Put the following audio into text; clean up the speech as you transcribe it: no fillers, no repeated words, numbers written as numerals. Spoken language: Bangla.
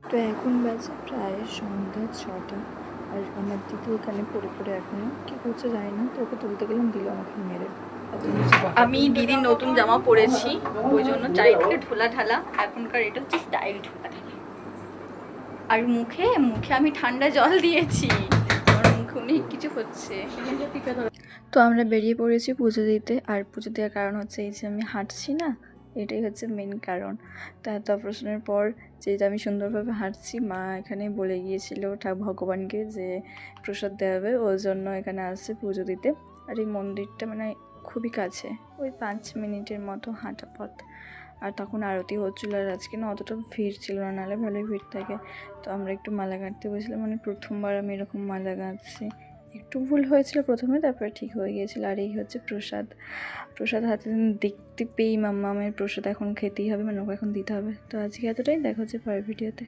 তো এখন বাজে প্রায় সন্ধ্যা 6টা। আর আমার দিদি এখানে পড়ে পড়ে এখনও কী করছে জানি না, তো ওকে তুলতে গেলাম, দিল আমাকে মেরে। আমি দিদির নতুন জামা পরেছি, ওই জন্য চারিদিকে ঢোলা ঢালা। এখনকার এটা হচ্ছে স্টাইল ঢোলা ঢালা। আর মুখে মুখে আমি ঠান্ডা জল দিয়েছি, আমার মুখে অনেক কিছু হচ্ছে। তো আমরা বেরিয়ে পড়েছি পুজো দিতে। আর পুজো দেওয়ার কারণ হচ্ছে এই যে আমি হাঁটছি না, এটাই হচ্ছে মেন কারণ। তা এত অপারেশনের পর যেটা আমি সুন্দরভাবে হাঁটছি, মা এখানে বলে গিয়েছিল ভগবানকে যে প্রসাদ দেওয়া হবে, ওই জন্য এখানে আসছে পুজো দিতে। আর এই মন্দিরটা মানে খুবই কাছে, ওই 5 মিনিটের মতো হাঁটা পথ। আর তখন আরতি হচ্ছিল, আর আজকে না অতটা ভিড় ছিল না, নাহলে ভালোই ভিড় থাকে। তো আমরা একটু মালা গাঁথতে বসলাম, মানে প্রথমবার আমি এরকম মালা গাঁথছি। একটু ভুল হয়েছিল প্রথমে, তারপরে ঠিক হয়ে গিয়েছিল। আর এই হচ্ছে প্রসাদ। প্রসাদ হাতে দেখতে পেয়েই মাম্মামের প্রসাদ এখন খেতেই হবে, মানে ওকে এখন দিতে হবে। তো আজকে এতটাই, দেখা হচ্ছে পরের ভিডিওতে।